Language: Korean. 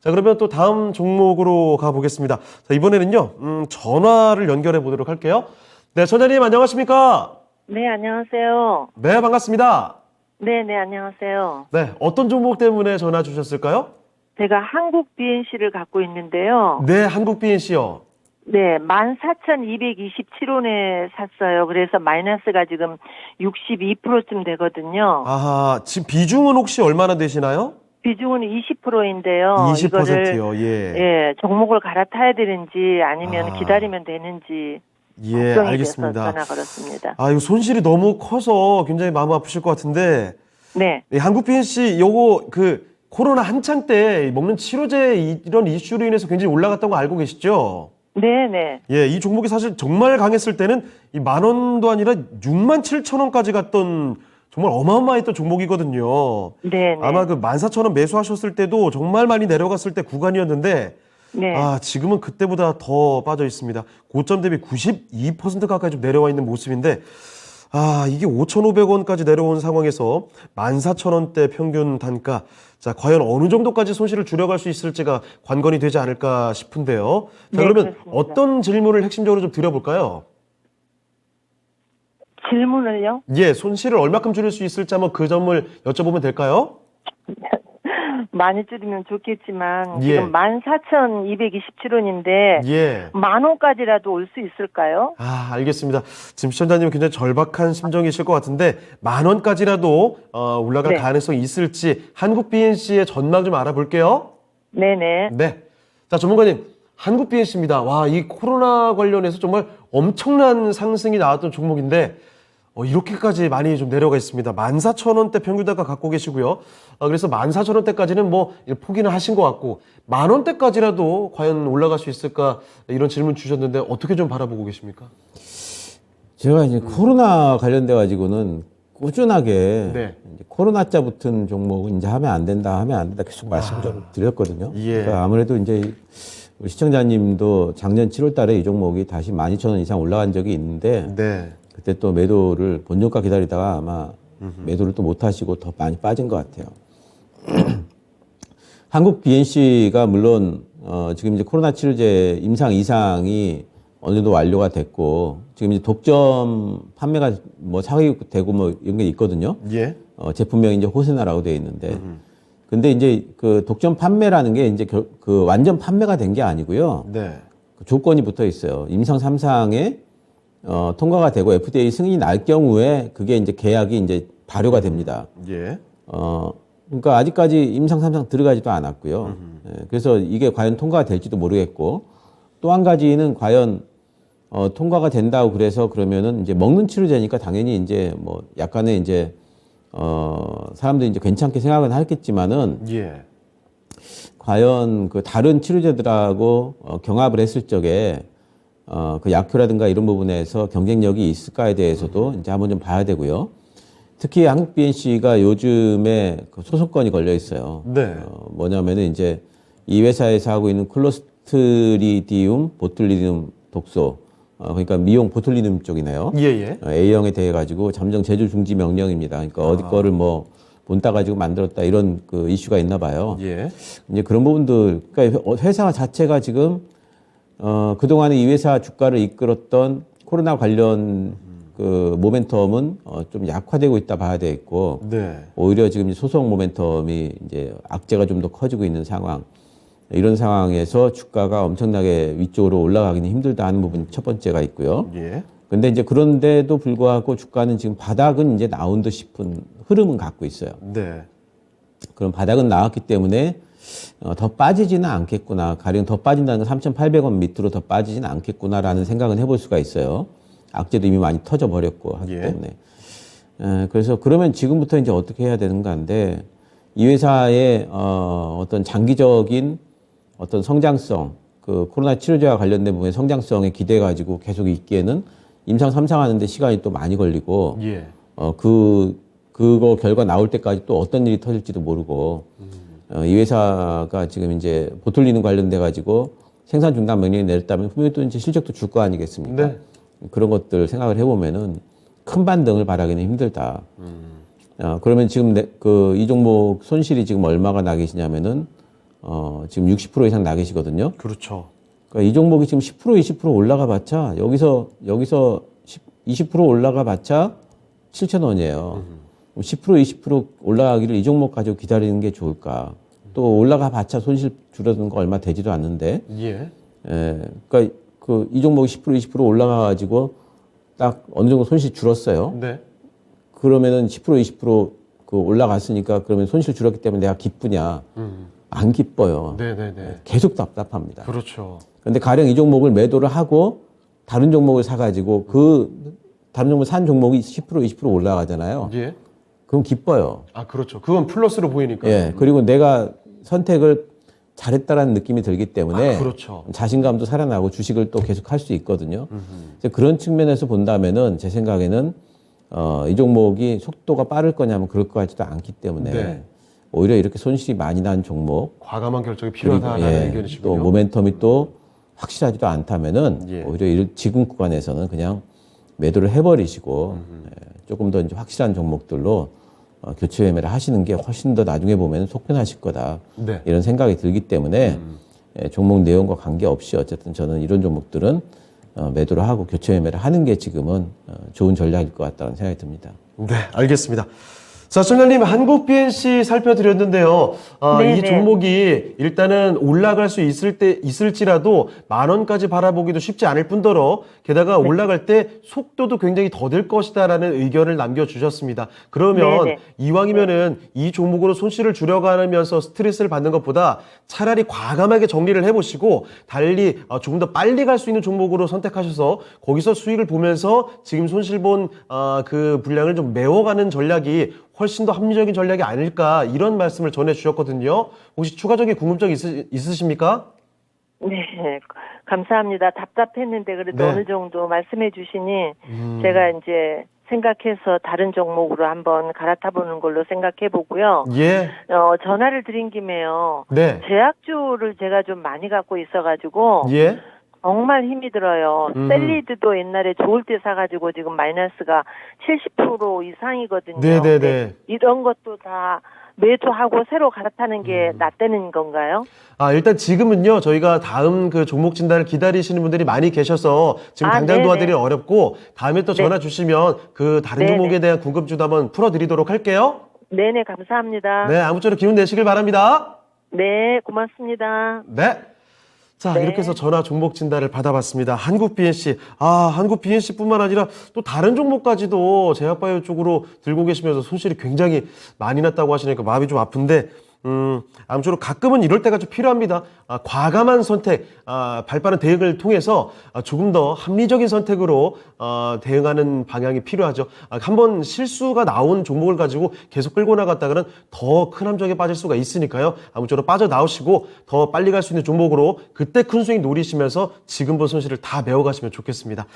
자, 그러면 또 다음 종목으로 가보겠습니다. 자, 이번에는요, 전화를 연결해 보도록 할게요. 네, 전자님 안녕하십니까? 네, 안녕하세요. 네, 반갑습니다. 네, 네, 안녕하세요. 네, 어떤 종목 때문에 전화 주셨을까요? 제가 한국 BNC를 갖고 있는데요. 네, 한국 BNC요. 네, 14,227원에 샀어요. 그래서 마이너스가 지금 62%쯤 되거든요. 아하, 지금 비중은 혹시 얼마나 되시나요? 비중은 20%인데요. 20%요, 예. 예, 종목을 갈아타야 되는지 아니면 아. 기다리면 되는지 예, 걱정이 알겠습니다. 돼서 전화 걸었습니다. 아, 이거 손실이 너무 커서 굉장히 마음 아프실 것 같은데, 네, 이 한국 BNC 요거 코로나 한창 때 먹는 치료제 이런 이슈로 인해서 굉장히 올라갔다는 거 알고 계시죠? 네, 네. 예, 이 종목이 사실 정말 강했을 때는 이 10,000원도 아니라 67,000원까지 갔던 정말 어마어마했던 종목이거든요. 네, 네. 아마 그 14,000원 매수하셨을 때도 정말 많이 내려갔을 때 구간이었는데, 네. 아, 지금은 그때보다 더 빠져 있습니다. 고점 대비 92% 가까이 좀 내려와 있는 모습인데, 아, 이게 5,500원까지 내려온 상황에서 14,000원대 평균 단가. 자, 과연 어느 정도까지 손실을 줄여갈 수 있을지가 관건이 되지 않을까 싶은데요. 자, 네, 그러면 그렇습니다. 어떤 질문을 핵심적으로 좀 드려볼까요? 질문을요? 예, 손실을 얼마큼 줄일 수 있을지 한번 그 점을 여쭤보면 될까요? 많이 줄이면 좋겠지만 예. 지금 14,227원인데 예. 10,000원까지라도 올 수 있을까요? 아, 알겠습니다. 지금 시청자님은 굉장히 절박한 심정이실 것 같은데 10,000원까지라도 올라갈 네. 가능성이 있을지 한국 BNC의 전망 좀 알아볼게요. 네네. 네. 자, 전문가님, 한국 BNC입니다. 와, 이 코로나 관련해서 정말 엄청난 상승이 나왔던 종목인데 이렇게까지 많이 좀 내려가 있습니다. 14,000원대 평균단가 갖고 계시고요. 그래서 14,000원대까지는 뭐 포기는 하신 것 같고 10,000원대까지라도 과연 올라갈 수 있을까 이런 질문 주셨는데 어떻게 좀 바라보고 계십니까? 제가 이제 코로나 관련돼 가지고는 꾸준하게 네. 이제 코로나자 붙은 종목은 이제 하면 안 된다 계속 말씀을 좀 드렸거든요. 예. 그러니까 아무래도 이제 우리 시청자님도 작년 7월 달에 이 종목이 다시 12,000원 이상 올라간 적이 있는데 네. 그때 또 매도를 본전가 기다리다가 아마 매도를 또 못 하시고 더 많이 빠진 것 같아요. 한국 BNC가 물론 지금 이제 코로나 치료제 임상 이상이 어느 정도 완료가 됐고 지금 이제 독점 판매가 뭐 사기되고 뭐 이런 게 있거든요. 예. 제품명이 이제 호세나라고 되어 있는데 근데 이제 그 독점 판매라는 게 이제 그 완전 판매가 된 게 아니고요. 네. 그 조건이 붙어 있어요. 임상 3상에 통과가 되고 FDA 승인이 날 경우에 그게 이제 계약이 이제 발효가 됩니다. 예. 그러니까 아직까지 임상 3상 들어가지도 않았고요. 예, 그래서 이게 과연 통과가 될지도 모르겠고 또 한 가지는 과연 통과가 된다고 그래서 그러면은 이제 먹는 치료제니까 당연히 이제 뭐 약간의 이제 사람들이 이제 괜찮게 생각은 하겠지만은 예. 과연 그 다른 치료제들하고 경합을 했을 적에 그 약효라든가 이런 부분에서 경쟁력이 있을까에 대해서도 이제 한번 좀 봐야 되고요. 특히 한국 BNC가 요즘에 그 소송건이 걸려 있어요. 네. 뭐냐면은 이제 이 회사에서 하고 있는 클로스트리디움 보툴리눔 독소, 그러니까 미용 보툴리눔 쪽이네요. 예, 예. A형에 대해 가지고 잠정 제조 중지 명령입니다. 그러니까 어디 거를 뭐 본따 가지고 만들었다 이런 그 이슈가 있나 봐요. 예. 이제 그런 부분들, 그러니까 회사 자체가 지금 그동안에 이 회사 주가를 이끌었던 코로나 관련 그 모멘텀은 좀 약화되고 있다 봐야 되겠고 네. 오히려 지금 소송 모멘텀이 이제 악재가 좀 더 커지고 있는 상황. 이런 상황에서 주가가 엄청나게 위쪽으로 올라가기는 힘들다 하는 부분이 첫 번째가 있고요. 예. 근데 이제 그런데도 불구하고 주가는 지금 바닥은 이제 나온 듯 싶은 흐름은 갖고 있어요. 네. 그럼 바닥은 나왔기 때문에 더 빠지지는 않겠구나. 가령 더 빠진다는 건 3,800원 밑으로 더 빠지지는 않겠구나라는 생각은 해볼 수가 있어요. 악재도 이미 많이 터져 버렸고 하기 예. 때문에. 그래서 그러면 지금부터 이제 어떻게 해야 되는가인데 이 회사의 어떤 장기적인 어떤 성장성, 그 코로나 치료제와 관련된 부분의 성장성에 기대 가지고 계속 있기에는 임상 3상 하는데 시간이 또 많이 걸리고 예. 그거 결과 나올 때까지 또 어떤 일이 터질지도 모르고 이 회사가 지금 이제 보툴리눔 관련돼 가지고 생산 중단 명령이 내렸다면 분명히 또 이제 실적도 줄 거 아니겠습니까? 네. 그런 것들 생각을 해보면은 큰 반등을 바라기는 힘들다. 그러면 지금 이 종목 손실이 지금 얼마가 나 계시냐면은 지금 60% 이상 나 계시거든요. 그렇죠. 그러니까 이 종목이 지금 10% 20% 올라가 봤자 여기서 20% 올라가 봤자 7,000원이에요. 10% 20% 올라가기를 이 종목 가지고 기다리는 게 좋을까? 또 올라가 봤자 손실 줄어드는 거 얼마 되지도 않는데. 예. 그러니까 이 종목이 10% 20% 올라가 가지고 딱 어느 정도 손실 줄었어요. 네. 그러면은 10% 20% 올라갔으니까 그러면 손실 줄었기 때문에 내가 기쁘냐? 안 기뻐요. 네네네. 계속 답답합니다. 그렇죠. 근데 가령 이 종목을 매도를 하고 다른 종목을 사가지고 다른 종목 산 종목이 10% 20% 올라가잖아요. 예. 그럼 기뻐요. 아, 그렇죠. 그건 플러스로 보이니까. 예. 그리고 내가 선택을 잘했다라는 느낌이 들기 때문에 그렇죠. 자신감도 살아나고 주식을 또 계속 할 수 있거든요. 이제 그런 측면에서 본다면은 제 생각에는 이 종목이 속도가 빠를 거냐면 그럴 것 같지도 않기 때문에 네. 오히려 이렇게 손실이 많이 난 종목 과감한 결정이 필요하다라는 또 의견이시군요. 모멘텀이 또 확실하지도 않다면은 예. 오히려 지금 구간에서는 그냥 매도를 해버리시고 조금 더 이제 확실한 종목들로 교체 매매를 하시는 게 훨씬 더 나중에 보면 속편하실 거다. 네. 이런 생각이 들기 때문에 종목 내용과 관계없이 어쨌든 저는 이런 종목들은 매도를 하고 교체 매매를 하는 게 지금은 좋은 전략일 것 같다는 생각이 듭니다. 네, 알겠습니다. 자, 청장님, 한국 BNC 살펴드렸는데요. 네네. 이 종목이 일단은 올라갈 수 있을지라도 10,000원까지 바라보기도 쉽지 않을 뿐더러 게다가 올라갈 때 속도도 굉장히 더딜 것이다라는 의견을 남겨주셨습니다. 그러면 네네. 이왕이면은 이 종목으로 손실을 줄여가면서 스트레스를 받는 것보다 차라리 과감하게 정리를 해보시고 달리 조금 더 빨리 갈 수 있는 종목으로 선택하셔서 거기서 수익을 보면서 지금 손실 본 그 분량을 좀 메워가는 전략이 훨씬 더 합리적인 전략이 아닐까 이런 말씀을 전해주셨거든요. 혹시 추가적인 궁금증 있으십니까? 네, 감사합니다. 답답했는데 그래도 네. 어느 정도 말씀해 주시니 제가 이제 생각해서 다른 종목으로 한번 갈아타보는 걸로 생각해 보고요. 예. 전화를 드린 김에요. 네. 제약주를 제가 좀 많이 갖고 있어가지고 예. 정말 힘이 들어요. 셀리드도 옛날에 좋을 때 사가지고 지금 마이너스가 70% 이상이거든요. 네네네. 근데 이런 것도 다 매도하고 새로 갈아타는 게 낫다는 건가요? 일단 지금은요, 저희가 다음 그 종목 진단을 기다리시는 분들이 많이 계셔서 지금 당장 네네. 도와드리기 어렵고 다음에 또 전화 주시면 그 다른 네네. 종목에 대한 궁금증도 한번 풀어드리도록 할게요. 네네, 감사합니다. 네, 아무쪼록 기운 내시길 바랍니다. 네, 고맙습니다. 네. 자, 네. 이렇게 해서 전화 종목 진단을 받아봤습니다. 한국 BNC. 한국 BNC뿐만 아니라 또 다른 종목까지도 제약바이오 쪽으로 들고 계시면서 손실이 굉장히 많이 났다고 하시니까 마음이 좀 아픈데, 아무쪼록 가끔은 이럴 때가 좀 필요합니다. 과감한 선택, 발빠른 대응을 통해서 조금 더 합리적인 선택으로 대응하는 방향이 필요하죠. 한번 실수가 나온 종목을 가지고 계속 끌고 나갔다가는 더 큰 함정에 빠질 수가 있으니까요. 아무쪼록 빠져나오시고 더 빨리 갈 수 있는 종목으로 그때 큰 수익 노리시면서 지금 본 손실을 다 메워가시면 좋겠습니다.